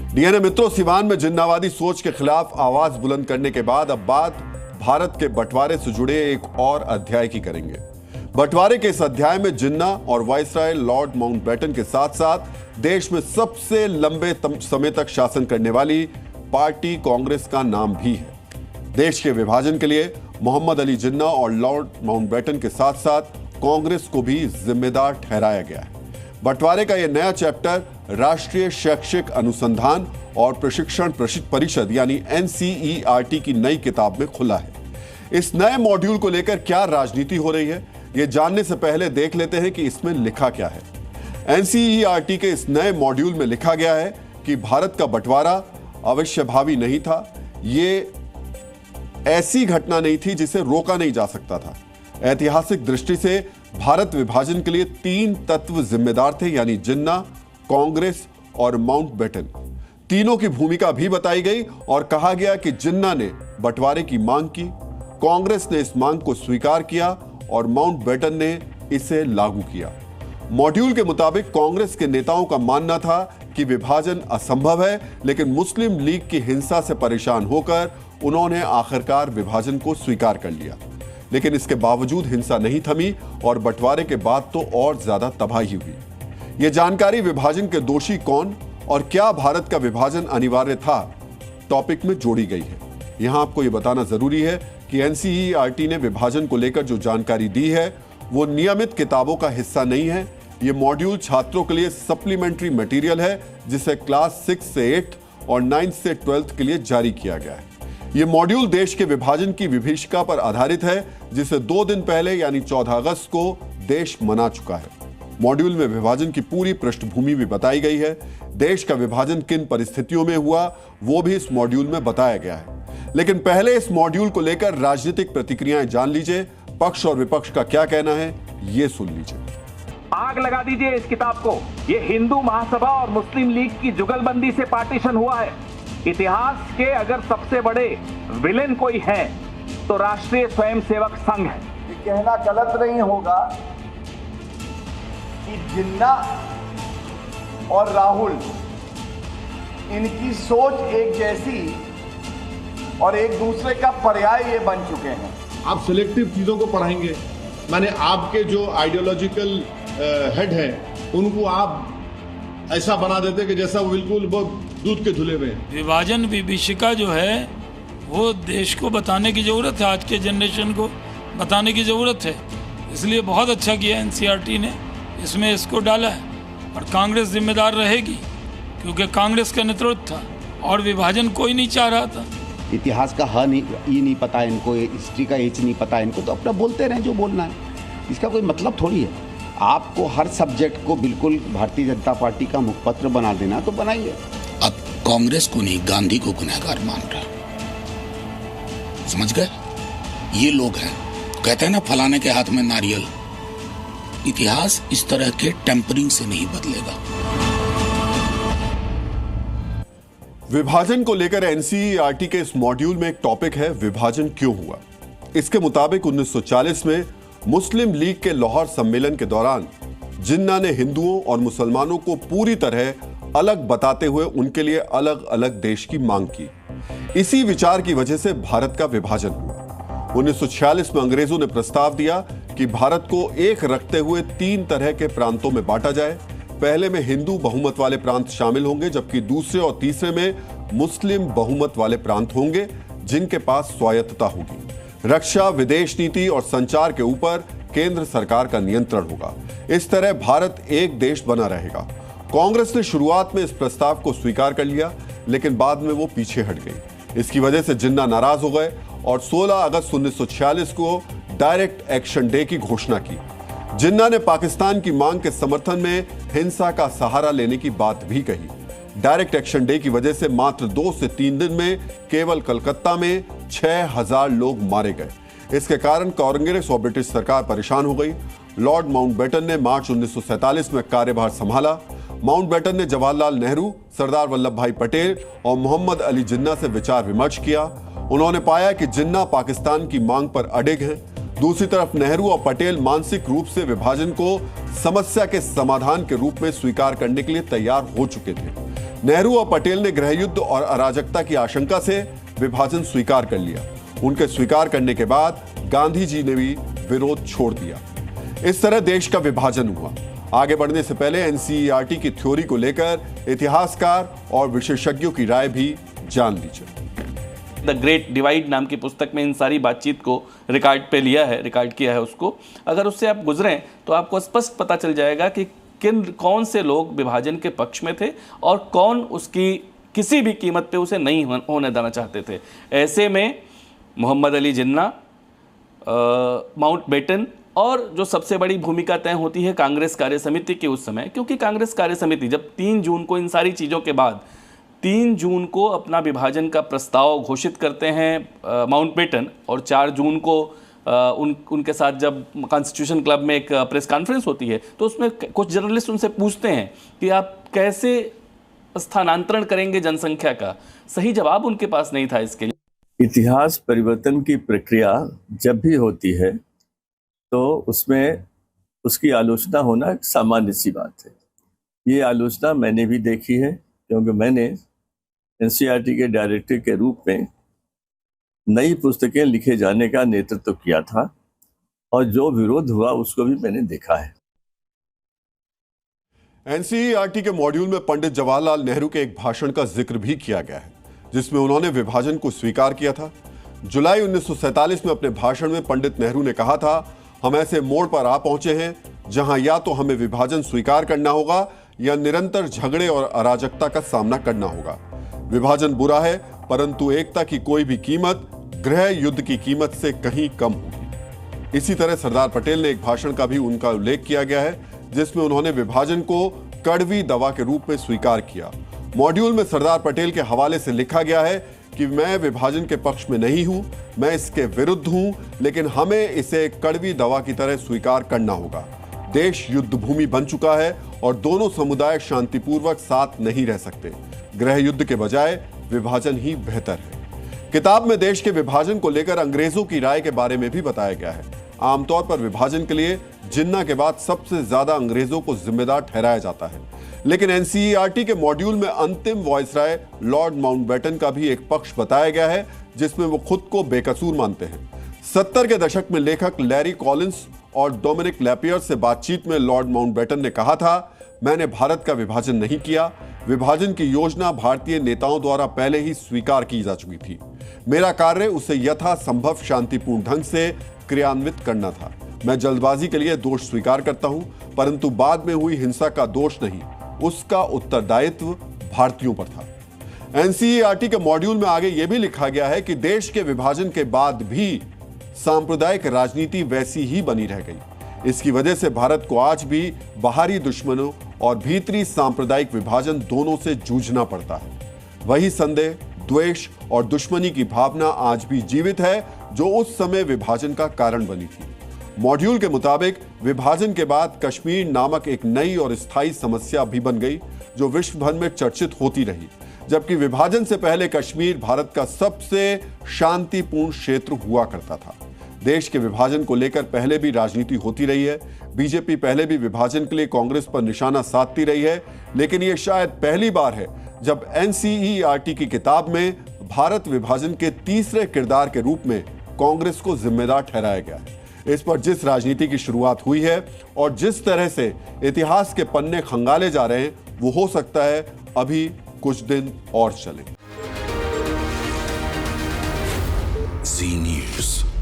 DNA मित्रों, सिवान में जिन्नावादी सोच के खिलाफ आवाज बुलंद करने के बाद अब बात भारत के बंटवारे से जुड़े एक और अध्याय की करेंगे। बंटवारे के इस अध्याय में जिन्ना और वायसराय लॉर्ड माउंटबेटन के साथ साथ देश में सबसे लंबे समय तक शासन करने वाली पार्टी कांग्रेस का नाम भी है। देश के विभाजन के लिए मोहम्मद अली जिन्ना और लॉर्ड माउंटबेटन के साथ साथ कांग्रेस को भी जिम्मेदार ठहराया गया है। बंटवारे का यह नया चैप्टर राष्ट्रीय शैक्षिक अनुसंधान और प्रशिक्षण परिषद यानी NCERT की नई किताब में खुला है। इस नए मॉड्यूल को लेकर क्या राजनीति हो रही है, यह जानने से पहले देख लेते हैं कि इसमें लिखा क्या है। NCERT के इस नए मॉड्यूल में लिखा गया है कि भारत का बंटवारा अवश्यभावी नहीं था। ये ऐसी घटना नहीं थी जिसे रोका नहीं जा सकता था। ऐतिहासिक दृष्टि से भारत विभाजन के लिए 3 तत्व जिम्मेदार थे, यानी जिन्ना, कांग्रेस और माउंटबेटन। तीनों की भूमिका भी बताई गई और कहा गया कि जिन्ना ने बंटवारे की मांग की, कांग्रेस ने इस मांग को स्वीकार किया और माउंटबेटन ने इसे लागू किया। मॉड्यूल के मुताबिक कांग्रेस के नेताओं का मानना था कि विभाजन असंभव है, लेकिन मुस्लिम लीग की हिंसा से परेशान होकर उन्होंने आखिरकार विभाजन को स्वीकार कर लिया। लेकिन इसके बावजूद हिंसा नहीं थमी और बंटवारे के बाद तो और ज्यादा तबाही हुई। यह जानकारी विभाजन के दोषी कौन और क्या भारत का विभाजन अनिवार्य था टॉपिक में जोड़ी गई है। यहां आपको यह बताना जरूरी है कि NCERT ने विभाजन को लेकर जो जानकारी दी है वो नियमित किताबों का हिस्सा नहीं है। यह मॉड्यूल छात्रों के लिए सप्लीमेंट्री मटेरियल है, जिसे क्लास 6 से 8 और 9 से 12 के लिए जारी किया गया है। यह मॉड्यूल देश के विभाजन की विभीषिका पर आधारित है, जिसे 2 दिन पहले यानी 14 अगस्त को देश मना चुका है। मॉड्यूल में विभाजन की पूरी पृष्ठभूमि भी बताई गई है। देश का विभाजन किन परिस्थितियों में हुआ वो भी इस मॉड्यूल में बताया गया है। लेकिन पहले इस मॉड्यूल को लेकर राजनीतिक प्रतिक्रियाएं जान लीजिए। पक्ष और विपक्ष का क्या कहना है ये सुन लीजिए। आग लगा दीजिए इस किताब को। ये हिंदू महासभा और मुस्लिम लीग की जुगलबंदी से पार्टीशन हुआ है। इतिहास के अगर सबसे बड़े विलेन कोई है तो राष्ट्रीय स्वयंसेवक संघ है। ये कहना गलत नहीं होगा कि जिन्ना और राहुल, इनकी सोच एक जैसी और एक दूसरे का पर्याय ये बन चुके हैं। आप सिलेक्टिव चीजों को पढ़ाएंगे, माने आपके जो आइडियोलॉजिकल हेड है उनको आप ऐसा बना देते कि जैसा वो बिल्कुल वो दूध के धुले में। विभाजन विभीषिका जो है वो देश को बताने की जरूरत है, आज के जनरेशन को बताने की जरूरत है। इसलिए बहुत अच्छा किया NCERT ने इसमें इसको डाला है। और कांग्रेस जिम्मेदार रहेगी क्योंकि कांग्रेस का नेतृत्व था और विभाजन कोई नहीं चाह रहा था। इतिहास का ई नहीं पता इनको, हिस्ट्री का एच नहीं पता इनको, तो अपना बोलते रहें जो बोलना है, इसका कोई मतलब थोड़ी है। आपको हर सब्जेक्ट को बिल्कुल भारतीय जनता पार्टी का मुखपत्र बना देना तो बनाइए। अब कांग्रेस को नहीं गांधी को गुनहगार मान रहा, समझ गए? ये लोग हैं, कहते हैं ना फलाने के हाथ में नारियल। इतिहास इस तरह के टेम्परिंग से नहीं बदलेगा। विभाजन को लेकर NCERT के इस मॉड्यूल में एक टॉपिक है, विभाजन क्यों हुआ। इसके मुताबिक 1940 में मुस्लिम लीग के लाहौर सम्मेलन के दौरान जिन्ना ने हिंदुओं और मुसलमानों को पूरी तरह अलग बताते हुए उनके लिए अलग अलग देश की मांग की। इसी विचार की वजह से भारत का विभाजन हुआ। 1946 में अंग्रेजों ने प्रस्ताव दिया कि भारत को एक रखते हुए 3 तरह के प्रांतों में बांटा जाए। पहले में हिंदू बहुमत वाले प्रांत शामिल होंगे, जबकि दूसरे और तीसरे में मुस्लिम बहुमत वाले प्रांत होंगे जिनके पास स्वायत्तता होगी। रक्षा, विदेश नीति और संचार के ऊपर केंद्र सरकार का नियंत्रण होगा। इस तरह भारत एक देश बना रहेगा। कांग्रेस ने शुरुआत में इस प्रस्ताव को स्वीकार कर लिया, लेकिन बाद में वो पीछे हट गई। इसकी वजह से जिन्ना नाराज हो गए और 16 अगस्त 1946 को डायरेक्ट एक्शन डे की घोषणा की। जिन्ना ने पाकिस्तान की मांग के समर्थन में हिंसा का सहारा लेने की बात भी कही। डायरेक्ट एक्शन डे की वजह से मात्र 2 से 3 दिन में केवल कलकत्ता में 6000 लोग मारे गए। इसके कारण कांग्रेस और ब्रिटिश सरकार परेशान हो गई। लॉर्ड माउंटबेटन ने मार्च 1947 में कार्यभार संभाला। माउंटबेटन ने जवाहरलाल नेहरू, सरदार वल्लभ भाई पटेल और मोहम्मद अली जिन्ना से विचार विमर्श किया। उन्होंने पाया कि जिन्ना पाकिस्तान की मांग पर अडिग हैं। दूसरी तरफ नेहरू और पटेल मानसिक रूप से विभाजन को समस्या के समाधान के रूप में स्वीकार करने के लिए तैयार हो चुके थे। नेहरू और पटेल ने गृहयुद्ध और अराजकता की आशंका से विभाजन स्वीकार कर लिया। उनके स्वीकार करने के बाद गांधी जी ने भी विरोध छोड़ दिया। इस तरह देश का विभाजन हुआ। आगे बढ़ने से पहले एनसीईआरटी की थ्योरी को लेकर इतिहासकार और विशेषज्ञों की राय भी जान लीजिए। द ग्रेट डिवाइड नाम की पुस्तक में इन सारी बातचीत को रिकॉर्ड किया है उसको। अगर उससे आप गुजरें तो आपको स्पष्ट पता चल जाएगा कि कौन से लोग विभाजन के पक्ष में थे और कौन उसकी किसी भी कीमत पे उसे नहीं होने देना चाहते थे। ऐसे में मोहम्मद अली जिन्ना, माउंटबेटन और जो सबसे बड़ी भूमिका तय होती है कांग्रेस कार्य समिति की उस समय, क्योंकि कांग्रेस कार्य समिति जब 3 जून को इन सारी चीज़ों के बाद 3 जून को अपना विभाजन का प्रस्ताव घोषित करते हैं माउंटबेटन, और 4 जून को उनके साथ जब कॉन्स्टिट्यूशन क्लब में एक प्रेस कॉन्फ्रेंस होती है तो उसमें कुछ जर्नलिस्ट उनसे पूछते हैं कि आप कैसे स्थानांतरण करेंगे जनसंख्या का। सही जवाब उनके पास नहीं था इसके लिए। इतिहास परिवर्तन की प्रक्रिया जब भी होती है तो उसमें उसकी आलोचना होना एक सामान्य सी बात है। ये आलोचना मैंने भी देखी है, क्योंकि मैंने एनसीईआरटी के डायरेक्टर के रूप में नई पुस्तकें लिखे जाने का नेतृत्व किया था और जो विरोध हुआ उसको भी मैंने देखा है। एनसीईआरटी के मॉड्यूल में पंडित जवाहरलाल नेहरू के एक भाषण का जिक्र भी किया गया है, जिसमें उन्होंने विभाजन को स्वीकार किया था। जुलाई 1947 में अपने भाषण में पंडित नेहरू ने कहा था, हम ऐसे मोड़ पर आ पहुंचे हैं जहां या तो हमें विभाजन स्वीकार करना होगा या निरंतर झगड़े और अराजकता का सामना करना होगा। विभाजन बुरा है, परंतु एकता की कोई भी कीमत गृह युद्ध की कीमत से कहीं कम होगी। इसी तरह सरदार पटेल ने एक भाषण का भी उनका उल्लेख किया गया है, जिसमें उन्होंने विभाजन को कड़वी दवा के रूप में स्वीकार किया। मॉड्यूल में सरदार पटेल के हवाले से लिखा गया है कि मैं विभाजन के पक्ष में नहीं हूं, मैं इसके विरुद्ध हूं, लेकिन हमें इसे कड़वी दवा की तरह स्वीकार करना होगा। देश युद्ध भूमि बन चुका है और दोनों समुदाय शांतिपूर्वक साथ नहीं रह सकते। गृह युद्ध के बजाय विभाजन ही बेहतर है। किताब में देश के विभाजन को लेकर अंग्रेजों की राय के बारे में भी बताया गया है। आमतौर पर विभाजन के लिए जिन्ना के बाद सबसे ज्यादा अंग्रेजों को जिम्मेदार ठहराया जाता है, लेकिन एनसीईआरटी के मॉड्यूल में अंतिम वॉइसराय लॉर्ड माउंटबेटन का भी एक पक्ष बताया गया है, जिसमें वो खुद को बेकसूर मानते हैं। 70 के दशक में लेखक लैरी कॉलिंस और डोमिनिक लैपियर से बातचीत में लॉर्ड माउंटबेटन ने कहा था, मैंने भारत का विभाजन नहीं किया। विभाजन की योजना भारतीय नेताओं द्वारा पहले ही स्वीकार की जा चुकी थी। मेरा कार्य उसे यथासंभव शांतिपूर्ण ढंग से क्रियान्वित करना था। मैं जल्दबाजी के लिए दोष स्वीकार करता हूं, परंतु बाद में हुई हिंसा का दोष नहीं, उसका उत्तरदायित्व भारतीयों पर था। एनसीईआरटी के मॉड्यूल में आगे यह भी लिखा गया है कि देश के विभाजन के बाद भी सांप्रदायिक राजनीति वैसी ही बनी रह गई। इसकी वजह से भारत को आज भी बाहरी दुश्मनों और भीतरी सांप्रदायिक विभाजन दोनों से जूझना पड़ता है। वही संदेह, द्वेष और दुश्मनी की भावना आज भी जीवित है, जो उस समय विभाजन का कारण बनी थी। मॉड्यूल के मुताबिक विभाजन के बाद कश्मीर नामक एक नई और स्थायी समस्या भी बन गई, जो विश्व भर में चर्चित होती रही, जबकि विभाजन से पहले कश्मीर भारत का सबसे शांतिपूर्ण क्षेत्र हुआ करता था। देश के विभाजन को लेकर पहले भी राजनीति होती रही है। बीजेपी पहले भी विभाजन के लिए कांग्रेस पर निशाना साधती रही है, लेकिन यह शायद पहली बार है जब एनसीईआरटी की किताब में भारत विभाजन के तीसरे किरदार के रूप में कांग्रेस को जिम्मेदार ठहराया गया है। इस पर जिस राजनीति की शुरुआत हुई है और जिस तरह से इतिहास के पन्ने खंगाले जा रहे हैं, वो हो सकता है अभी कुछ दिन और चले। जी न्यूज़।